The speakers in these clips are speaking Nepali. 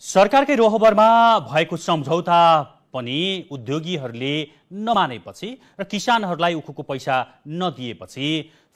सरकारकै रोहबरमा भएको सम्झौता पनि उद्योगीहरूले नमानेपछि र किसानहरूलाई उखुको पैसा नदिएपछि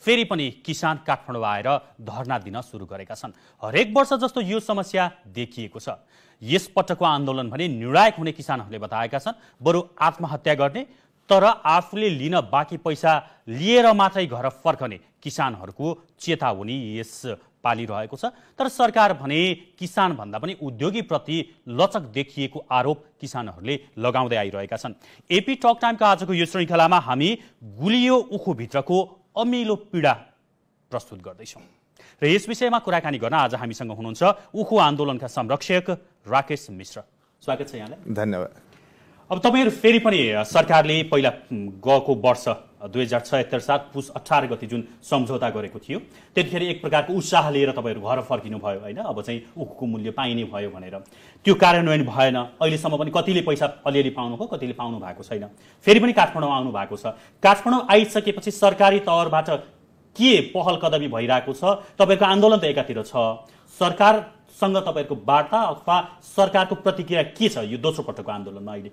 फेरि पनि किसान काठमाडौँ आएर धरना दिन सुरु गरेका छन्। हरेक वर्ष जस्तो यो समस्या देखिएको छ। यस पटकको आन्दोलन भने निर्णायक हुने किसानहरूले बताएका छन्। बरु आत्महत्या गर्ने तर आफूले लिन बाँकी पैसा लिएर मात्रै घर फर्कने किसानहरूको चेतावनी यस पाली रहेको छ। तर सरकार भने किसान भन्दा पनि उद्योगीप्रति लचक देखिएको आरोप किसानहरूले लगाउँदै आइरहेका छन्। एपी टक टाइमको आजको यो श्रृङ्खलामा हामी गुलियो उखुभित्रको अमिलो पीडा प्रस्तुत गर्दैछौँ र यस विषयमा कुराकानी गर्न आज हामीसँग हुनुहुन्छ उखु आन्दोलनका संरक्षक राकेश मिश्र। स्वागत छ यहाँलाई। धन्यवाद। अब तपाईहरु फेरि पनि सरकारले पहिला गएको वर्ष 2076 साल पुस 18 गते जुन सम्झौता गरेको थियो त्यतिखेर एक प्रकारको उत्साह लिएर तपाईहरु घर फर्किनु भयो हैन। अब चाहिँ उखुको मूल्य पाइने भयो भनेर त्यो कार्यान्वयन भएन। अहिलेसम्म पनि कतिले पैसा अलिअलि पाउनु भयो, कतिले पाउनु भएको छैन। फेरि पनि काठमाडौँ आउनु भएको छ। काठमाडौँ आइसकेपछि सरकारी तवरबाट के पहल कदमी भइरहेको छ? तपाईहरुको आन्दोलन त एकातिर छ, सरकारसँग तपाईहरुको वार्ता अथवा सरकारको प्रतिक्रिया के छ यो दोस्रो पटकको आन्दोलनमा अहिले?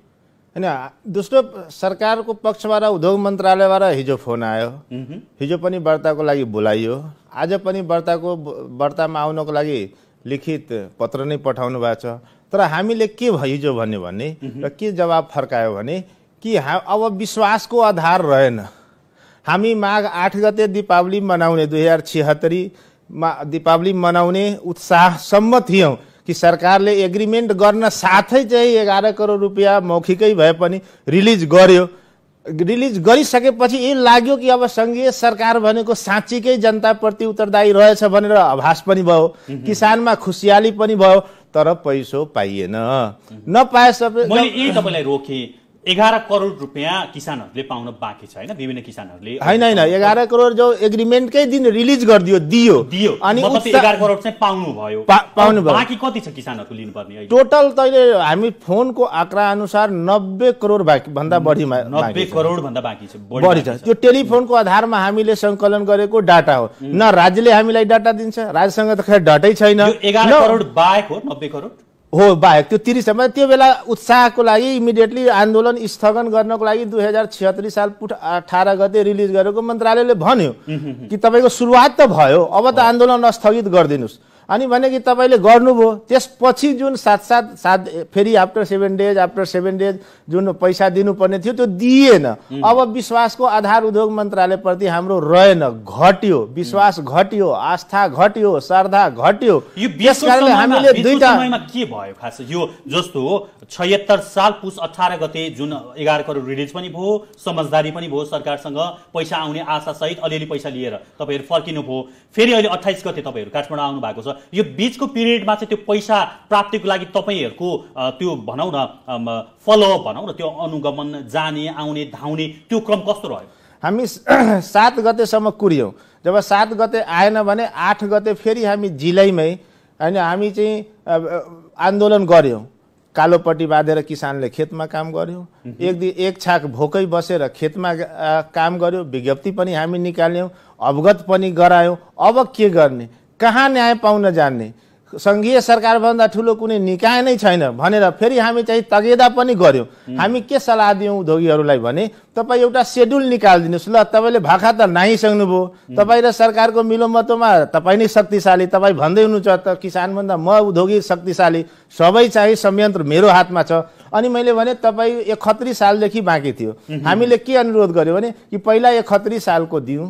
हैन, दोस्रो सरकारको पक्षबाट उद्योग मन्त्रालयबाट हिजो फोन आयो। हिजो पनि वार्ताको लागि बोलाइयो। आज पनि वार्तामा आउनको लागि लिखित पत्र नै पठाउनु भएको छ। तर हामीले के हिजो भन्यो भने र के जवाब फर्कायो भने कि अब विश्वासको आधार रहेन। हामी माघ 8 गते दीपावली मनाउने 2076 मा दीपावली मनाउने उत्साहसम्म थियौं कि सरकारले एग्रिमेन्ट गर्न साथै चाहिँ 11 करोड रुपैयाँ मौखिकै भए पनि रिलिज गर्यो। रिलिज गरिसकेपछि यही लाग्यो कि अब संघीय सरकार भनेको साँच्चीकै जनताप्रति उत्तरदायी रहेछ भनेर आभास पनि भयो। किसानमा खुसियाली पनि भयो। तर पैसो पाइएन। नपाएसबै मैले यही तपाईलाई रोके 11 करोड रुपैयाँ किसानहरूले पाउन बाँकी छ हैन। विभिन्न किसानहरूले हैन 11 करोड जो एग्रिमेन्टकै दिन रिलिज गरिदियो दियो अनि 11 करोड चाहिँ पाउनु भयो। बाँकी कति छ किसानहरुको लिनुपर्ने अहिले? टोटल तैले हामी फोनको आँकडा अनुसार 90 करोड बाँकी भन्दा बढी 90 करोड भन्दा बाँकी छ, बढी छ। त्यो टेलिफोनको आधारमा हामीले संकलन गरेको डाटा हो। न राज्यले हामीलाई डाटा दिन्छ, राज्यसँग त खै डाटै छैन। यो 11 करोड बाहेक हो 90 करोड हो बाहेक त्यो 30 मा त्यो बेला उत्साहको लागि इमिडिएटली आन्दोलन स्थगन गर्नको लागि 2076 साल पुट 18 गते रिलिज गरेको मन्त्रालयले भन्यो कि तपाईको सुरुवात त भयो, अब त आन्दोलन स्थगित गरिदिनुस्। अनि भने कि तपाईले गर्नुभयो। त्यसपछि जुन सात फेरि आफ्टर 7 डेज जुन पैसा दिनुपर्ने थियो त्यो दिएन। अब विश्वासको आधार उद्योग मन्त्रालय प्रति हाम्रो रहेन, घट्यो। विश्वास घट्यो, आस्था घट्यो, श्रद्धा घट्यो। यसकारणले हामीले दुईटा समयमा के भयो खास यो जस्तो 76 साल पुस 18 गते जुन 11 करोड रिलिज पनि भयो, समझदारी पनि भयो, सरकारसँग पैसा आउने आशा सहित अलिअलि पैसा लिएर तपाईहरु फर्किनु भयो। फेरि अहिले 28 गते तपाईहरु काठमाडौँ आउनु भएको छ। यो बीचको पिरियडमा चाहिँ त्यो पैसा प्राप्तिको लागि तपाईहरुको त्यो भनौं न फलोअप भनौं न त्यो अनुगमन जाने आउने धाउने त्यो क्रम कस्तो रह्यो? हामी 7 गतेसम्म कुर्यौं। जब 7 गते आएन भने 8 गते फेरि हामी जिल्लामै अनि हामी चाहिँ आन्दोलन गर्यौं। कालोपट्टी बाँधेर किसानले खेतमा काम गर्यो। एक छाक भोकै बसेर खेतमा काम गर्यो। विज्ञप्ति पनि हामी निकाल्यौं, अवगत पनि गरायौं। अब के गर्ने? कहाँ न्याय पाउन जान्ने? संघीय सरकार भन्दा ठुलो कुनै निकाय नै छैन भनेर फेरि हामी चाहिँ तगेदा पनि गर्यौं। हामी के सल्लाह दियौं उद्योगीहरूलाई भने तपाई एउटा शेड्युल निकाल्दिनुस्। ल तपाईले भाखा त नाइसक्नुभयो, तपाई र सरकारको मिलोमतोमा तपाई नै शक्तिशाली, तपाई भन्दै हुनुहुन्छ त किसान भन्दा म उद्योगी शक्तिशाली, सबै चाहिँ संयन्त्र मेरो हातमा छ। अनि मैले भने तपाई 71 सालदेखि बाँकी थियो। हामीले के अनुरोध गर्यो भने कि पहिला 71 सालको दिउँ,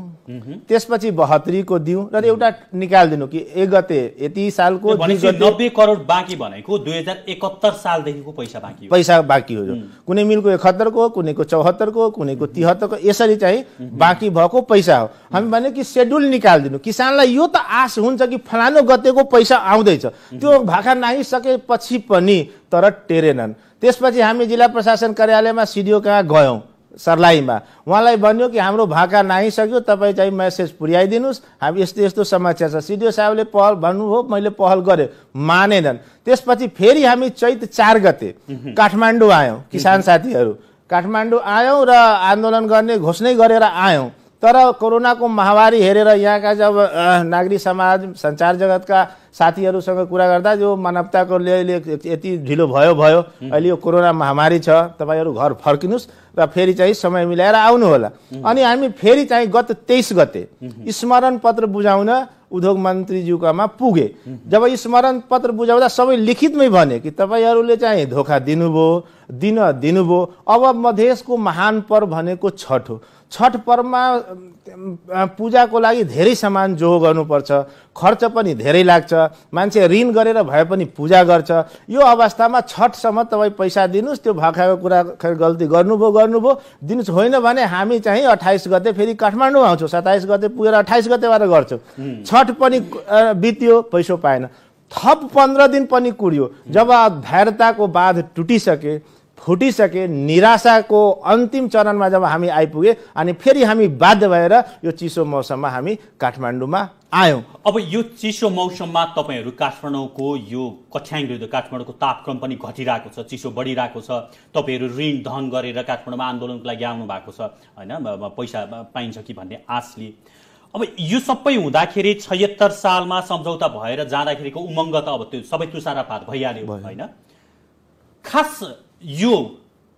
त्यसपछि 72 को दिउँ र एउटा निकाल्दिनु कि 1 गते यति सालको 90 करोड बाँकी भनेको 2071 सालदेखिको पैसा बाँकी हो। कुनै मिलको 71 को, कुनैको 74 को, कुनैको 73 को, यसरी चाहिँ बाँकी भएको पैसा हो। हामी भने कि शेड्युल निकाल्दिनु। किसानलाई यो त आश हुन्छ कि फलानो गतेको पैसा आउँदैछ। त्यो भाका नाइसकेपछि पनि तर टेरेनन्। त्यसपछि हामी जिल्ला प्रशासन कार्यालयमा सिडिओ कहाँ गयौं सर्लाहीमा। उहाँलाई भन्यो कि हाम्रो भाका नाइसक्यो, तपाईँ चाहिँ मेसेज पुर्याइदिनुस्, हामी यस्तो यस्तो समस्या छ। सिडिओ साहबले पहल भन्नुभयो, मैले पहल गरेँ, मानेनन्। त्यसपछि फेरि हामी चैत 4 गते काठमाडौँ आयौं। किसान साथीहरू काठमाडौँ आयौं र आन्दोलन गर्ने घोषणा गरेर आयौं। तर कोरोनाको महामारी हेरेर यहाँका जब नागरिक समाज, सञ्चार जगतका साथीहरूसँग कुरा गर्दा यो मानवताको लिए यति ढिलो भयो अहिले यो कोरोना महामारी छ, तपाईँहरू घर फर्किनुहोस् र फेरि चाहिँ समय मिलाएर आउनु होला। अनि हामी फेरि चाहिँ गत 23 गते स्मरण पत्र बुझाउन उद्योग मन्त्रीज्यूकामा पुगे। जब स्मरण पत्र बुझाउँदा सबै लिखितमै भने कि तपाईँहरूले चाहिँ धोका दिनुभयो। अब मधेसको महान पर्व भनेको छठ हो। छठ पर्वमा पूजाको लागि धेरै सामान जोहो गर्नुपर्छ, खर्च पनि धेरै लाग्छ, मान्छे ऋण गरेर भए पनि पूजा गर्छ। यो अवस्थामा छठसम्म तपाईँ पैसा दिनुहोस्, त्यो भाकाको कुरा गल्ती गर्नुभयो दिनुहोस्, होइन भने हामी चाहिँ 28 गते फेरि काठमाडौँ आउँछौँ, 27 गते पुगेर 28 गतेबाट गर्छौँ। छठ पनि बित्यो, पैसो पाएन। थप 15 दिन पनि कुडियो। जब धैर्यताको बाँध फुटिसके, निराशाको अन्तिम चरणमा जब हामी आइपुगे अनि फेरि हामी बाध्य भएर यो चिसो मौसममा हामी काठमाडौँमा आयौँ। अब यो चिसो मौसममा तपाईँहरू काठमाडौँको यो कठ्याङ विरुद्ध काठमाडौँको तापक्रम पनि घटिरहेको छ, चिसो बढिरहेको छ, तपाईँहरू ऋण धन गरेर काठमाडौँमा आन्दोलनको लागि आउनु भएको छ होइन, पैसा पाइन्छ कि भन्ने आशले। अब यो सबै हुँदाखेरि 76 सालमा सम्झौता भएर जाँदाखेरिको उमङ्ग त अब त्यो सबै तुषारपात भइहाल्यो होइन। खास यो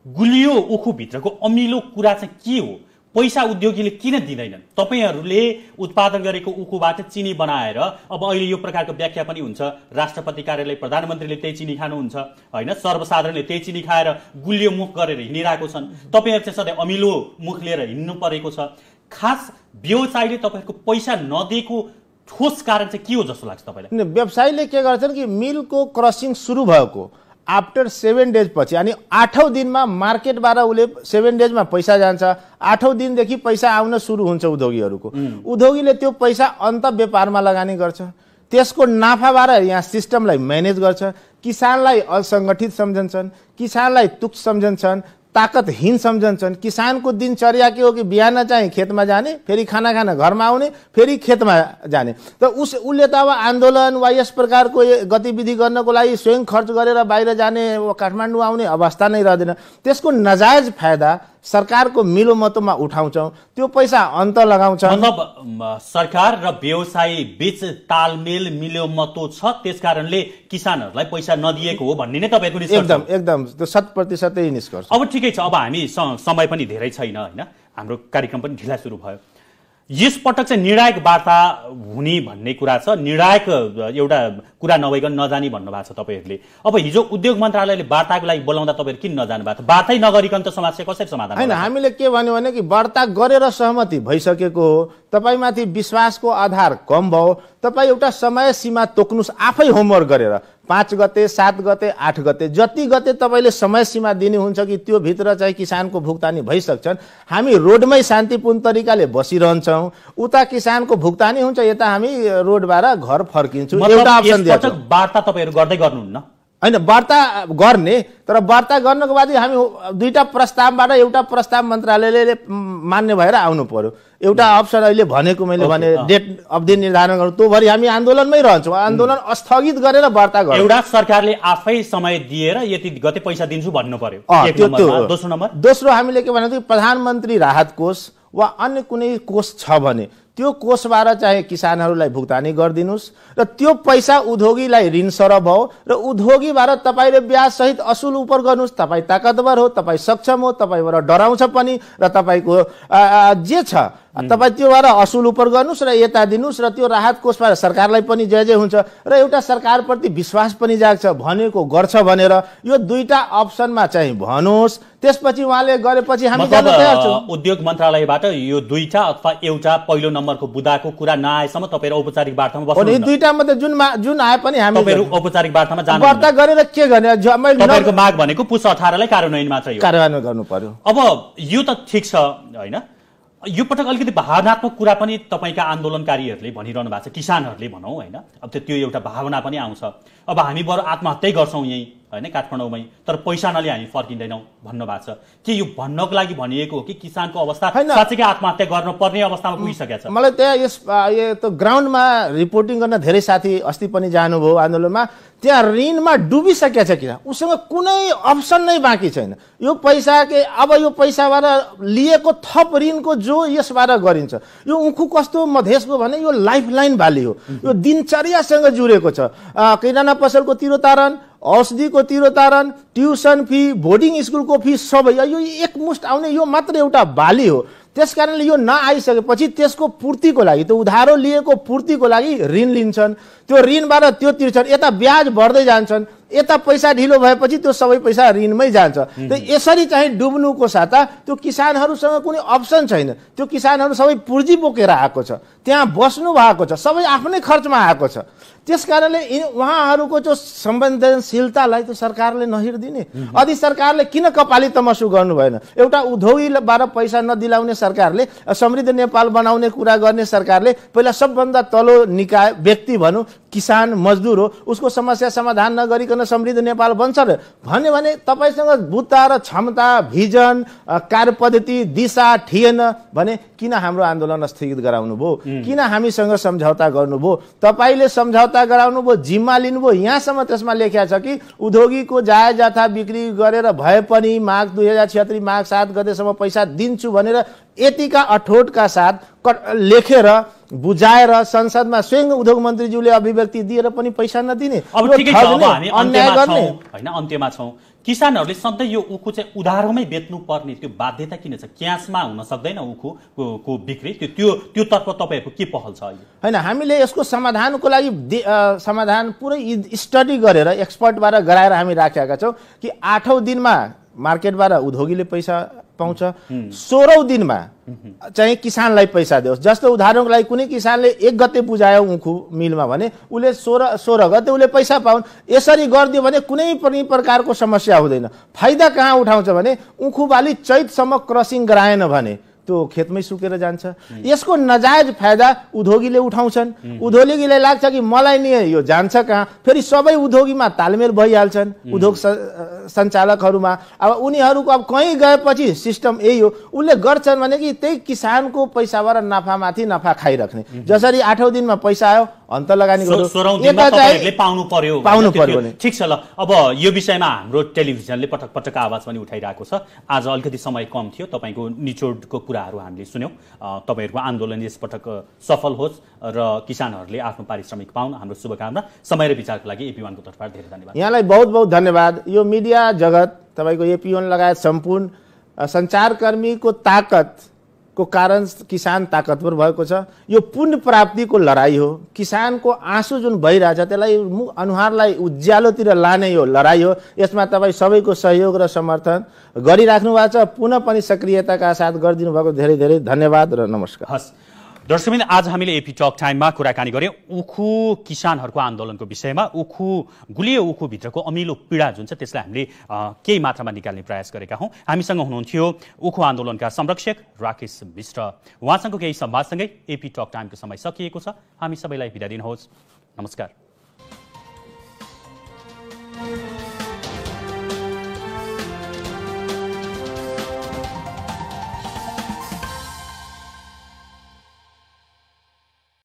गुलियो उखुभित्रको अमिलो कुरा चाहिँ के हो? पैसा उद्योगीले किन दिँदैनन्? तपाईँहरूले उत्पादन गरेको उखुबाट चिनी बनाएर अब अहिले यो प्रकारको व्याख्या पनि हुन्छ, राष्ट्रपति कार्यालय प्रधानमन्त्रीले त्यही चिनी खानुहुन्छ होइन, सर्वसाधारणले त्यही चिनी खाएर गुलियो मुख गरेर हिँडिरहेको छन्। तपाईँहरू चाहिँ सधैँ अमिलो मुख लिएर हिँड्नु परेको छ। खास व्यवसायले तपाईँहरूको पैसा नदिएको ठोस कारण चाहिँ के हो जस्तो लाग्छ तपाईँलाई? व्यवसायीले के गर्छन् कि मिलको क्रसिङ सुरु भएको आफ्टर 7 डेज पछि, अनि 8औं दिनमा मार्केटबाट उसले 7 डेजमा पैसा जान्छ, 8औं दिनदेखि पैसा आउन सुरु हुन्छ उद्योगीहरूको। उद्योगीले त्यो पैसा अन्त व्यापारमा लगानी गर्छ, त्यसको नाफाबाट यहाँ सिस्टमलाई म्यानेज गर्छ। किसानलाई असङ्गठित सम्झन्छन्, किसानलाई तुच्छ सम्झन्छन्, ताकतहीन सम्झन्छन्। किसानको दिनचर्या के हो कि बिहान चाहिँ खेतमा जाने, फेरि खाना खान घरमा आउने, फेरि खेतमा जाने। त उसले त अब आन्दोलन वा यस प्रकारको गतिविधि गर्नको लागि स्वयं खर्च गरेर बाहिर जाने वा काठमाडौँ आउने अवस्था नै रहँदैन। त्यसको नजायज फाइदा सरकारको मिलोमतोमा उठाउँछौँ, त्यो पैसा अन्त लगाउँछ। मतलब सरकार र व्यवसायी बीच तालमेल मिलोमतो छ, त्यसकारणले किसानहरूलाई पैसा नदिएको हो भन्ने नै तपाईँको निष्कर्ष? एकदम त्यो 100% निष्कर्ष। अब ठिकै छ, अब हामी समय पनि धेरै छैन होइन, हाम्रो कार्यक्रम पनि ढिला सुरु भयो। यस पटक चाहिँ निर्णायक वार्ता हुने भन्ने कुरा छ। निर्णायक एउटा कुरा नभइकन नजानी भन्नुभएको छ तपाईँहरूले। अब हिजो उद्योग मन्त्रालयले वार्ताको लागि बोलाउँदा तपाईँहरू किन नजानु भएको? वार्तै नगरिकन त समस्या कसरी समाधान होइन? हामीले के भन्यो भने कि वार्ता गरेर सहमति भइसकेको हो, तपाईँमाथि विश्वासको आधार कम भयो, तपाईँ एउटा समय सीमा तोक्नुहोस् आफै होमवर्क गरेर। 5 गते, 7 गते, 8 गते, जति गते तपाईँले समय सीमा दिनुहुन्छ कि त्यो भित्र चाहिँ किसानको भुक्तानी भइसक्छन्। हामी रोडमै शान्तिपूर्ण तरिकाले बसिरहन्छौँ, उता किसानको भुक्तानी हुन्छ, यता हामी रोडबाट घर फर्किन्छौँ। एउटा अप्सन दिएको छ। वार्ता तपाईँहरू गर्दै गर्नुहुन्न? होइन, वार्ता गर्ने, तर वार्ता गर्नको बाद हामी दुईटा प्रस्तावबाट एउटा प्रस्ताव मन्त्रालयले मान्य भएर आउनु पर्यो। एउटा अप्सन अहिले भनेको मैले भने डेट अवधि निर्धारण गर्नु, त्यो भरि हामी आन्दोलनमै रहन्छौँ। आन्दोलन स्थगित गरेर वार्ता गर्छौँ। एउटा सरकारले आफै समय दिएर यति गते पैसा दिन्छु भन्नु पर्यो। दोस्रो नम्बर, दोस्रो हामीले के भनेको प्रधानमन्त्री राहत कोष वा अन्य कुनै कोष छ भने त्यो कोषबाट चाहिँ किसानहरूलाई भुक्तानी गरिदिनुहोस् र त्यो पैसा उद्योगीलाई ऋण सरह भयो र उद्योगीबाट तपाईँले ब्याज सहित असुल उपर गर्नुहोस्। तपाईँ ताकतवर हो, तपाईँ सक्षम हो, तपाईँबाट डराउँछ पनि र तपाईँको जे छ तपाईँ त्योबाट असुल उपर गर्नुहोस् र यता दिनुहोस् र त्यो राहत कोषबाट सरकारलाई पनि जय हुन्छ र एउटा सरकारप्रति विश्वास पनि जाग्छ, भनेको गर्छ भनेर यो दुईटा अप्सनमा चाहिँ भन्नुहोस्। त्यसपछि उहाँले गरेपछि हामी जान तयार छौँ। उद्योग मन्त्रालयबाट यो दुईटा अथवा एउटा पहिलो नम्बरको बुदाको कुरा नआएसम्म तपाईँहरू औपचारिक वार्तामा बस्नुहुन्छ? दुईटा मध्ये जुन आए पनि हामी औपचारिक वार्तामा जानु वार्ता गरेर के गर्ने? तपाईँहरूको माग भनेको पुस 18 लाई कार्यान्वयन मात्रै हो, कार्यान्वयन गर्नु पर्यो। अब यो त ठिक छ होइन, यो पटक अलिकति भावनात्मक कुरा पनि तपाईँका आन्दोलनकारीहरूले भनिरहनु भएको छ, किसानहरूले भनौँ होइन। अब त्यो एउटा भावना पनि आउँछ, अब हामी बरु आत्महत्या गर्छौँ यहीँ हैन काठमाडौँमै, तर पैसा नलिए हामी फर्किँदैनौँ भन्नु भएको छ। के यो भन्नको लागि भनिएको हो कि किसानको अवस्था साँच्चै आत्महत्या गर्न पर्ने अवस्थामा पुगिसकेको छ? मलाई त्यहाँ यो त ग्राउन्डमा रिपोर्टिङ गर्न धेरै साथी अस्ति पनि जानुभयो आन्दोलनमा, त्यहाँ ऋणमा डुबिसकेको छ किन, उसँग कुनै अप्सन नै बाँकी छैन। यो पैसा के अब यो पैसाबाट लिएको थप ऋणको जो यसबाट गरिन्छ, यो उखु कस्तो मधेसको भने यो लाइफलाइन बाली हो, यो दिनचर्यासँग जुरेको छ। किराना पसलको तिरोतारण, औषधिको तिरोतारण, ट्युसन फी, बोर्डिङ स्कुलको फी सबै यो एकमुष्ट आउने यो मात्र एउटा बाली हो। त्यसकारणले यो नआइसकेपछि त्यसको पूर्तिको लागि, त्यो उधारो लिएको पूर्तिको लागि ऋण लिन्छन्, त्यो ऋणबाट त्यो तिर्छन्, यता ब्याज बढ्दै जान्छन्, यता पैसा ढिलो भएपछि त्यो सबै पैसा ऋणमै जान्छ। त्यो यसरी चाहिँ डुब्नुको साता त्यो किसानहरूसँग कुनै अप्सन छैन। त्यो किसानहरू सबै पुर्जी बोकेर आएको छ, त्यहाँ बस्नु भएको छ, सबै आफ्नै खर्चमा आएको छ। त्यसकारणले उहाँहरूको जो संवेदनशीलतालाई त्यो सरकारले नहेरिदिने, अधि सरकारले किन कपाली तमसु गर्नु भएन? एउटा उद्योगीबाट पैसा नदिलाउने सरकारले, समृद्ध नेपाल बनाउने कुरा गर्ने सरकारले पहिला सबभन्दा तलो निकाय व्यक्ति भनौँ किसान मजदुर हो, उसको समस्या समाधान नगरिकन समृद्ध नेपाल बन्छ र भन्यो भने तपाईसँग बुद्धा र क्षमता, भिजन, कार्यपद्धति, दिशा थिएन भने किन हाम्रो आन्दोलन स्थगित गराउनु भयो? किन हामीसँग सम्झौता गर्नुभयो? तपाईँले सम्झौता गराउनु भयो, जिम्मा लिनुभयो, यहाँसम्म त्यसमा लेखिया छ कि उद्योगीको जायज जथा बिक्री गरेर भए पनि माघ 2076 माघ 7 गतेसम्म पैसा दिन्छु भनेर यतिका अठोटका साथ लेखेर बुझाएर संसदमा स्वयं उद्योग मन्त्रीज्यूले अभिव्यक्ति दिएर पनि पैसा नदिने, अब ठिकै छ। अब हामी अन्त्यमा छौं हैन, अन्त्यमा छौं। किसानहरूले सधैँ यो उखु चाहिँ उधारोमै बेच्नु पर्ने त्यो बाध्यता किन छ? क्यासमा हुन सक्दैन उखुको बिक्री? त्यो तर्फ तपाईहरुको के पहल छ अहिले? हैन, हामीले यसको समाधानको लागि समाधान पुरै स्टडी गरेर एक्सपर्टबाट गराएर हामी राखेका छौं कि 8औं दिनमा मार्केटबाट उद्योगीले पैसा पाउँछ, 16औं दिनमा चाहिँ किसानलाई पैसा दियोस्। जस्तो उदाहरणको लागि कुनै किसानले 1 गते बुझायो उखु मिलमा भने उसले 16 गते उसले पैसा पाउन्। यसरी गरिदियो भने कुनै पनि प्रकारको समस्या हुँदैन। फाइदा कहाँ उठाउँछ भने उखु बाली चैतसम्म क्रसिङ गराएन भने त्यो खेतमै सुकेर जान्छ। यसको नजायज फाइदा उद्योगीले उठाउँछन्। उद्योगीले लाग्छ कि मलाई नि यो जान्छ कहाँ, फेरि सबै उद्योगीमा तालमेल भइहाल्छन् उद्योग सञ्चालकहरूमा। अब उनीहरूको अब कहीँ गएपछि सिस्टम यही हो, उसले गर्छन् भने कि त्यही किसानको पैसाबाट नाफामाथि नाफा खाइराख्ने। जसरी 8औं दिनमा पैसा आयो अन्त लगानी गर्नु, पाउनु पर्यो भने ठिक छ। ल, अब यो विषयमा हाम्रो टेलिभिजनले पटक पटक आवाज पनि उठाइरहेको छ। आज अलिकति समय कम थियो, तपाईको निचोडको कुराहरू हामीले सुन्यौं। तपाईहरुको आन्दोलन यसपटक सफल होस् र किसानहरूले आफ्नो पारिश्रमिक पाउन्, हाम्रो शुभकामना। समय र विचारको लागि एपी1 को तर्फबाट धेरै धन्यवाद। यहाँलाई बहुत बहुत धन्यवाद। यो मिडिया जगत तपाईको एपी1 लगायत सम्पूर्ण सञ्चारकर्मीको ताकतको कारण किसान ताकतवर भएको छ। यो पुण्य प्राप्तिको लडाई हो। किसानको आँसु जुन भइरहेछ त्यसलाई अनुहारलाई उज्यालोतिर लाने यो लडाई हो। यसमा तपाईँ सबैको सहयोग र समर्थन गरिराख्नु भएको छ। पुनः पनि सक्रियताका साथ गरिदिनु भएको धेरै धेरै धन्यवाद र नमस्कार। हस् दर्शकबिन, आज हामीले एपी टक टाइममा कुराकानी गर्यौं उखु किसानहरूको आन्दोलनको विषयमा। गुलियो उखुभित्रको अमिलो पीडा जुन छ त्यसलाई हामीले केही मात्रामा निकाल्ने प्रयास गरेका हौं। हामीसँग हुनुहुन्थ्यो उखु आन्दोलनका संरक्षक राकेश मिश्र। उहाँसँगको केही संवादसँगै एपी टक टाइमको समय सकिएको छ। हामी सबैलाई बिदा दिनुहोस्। नमस्कार।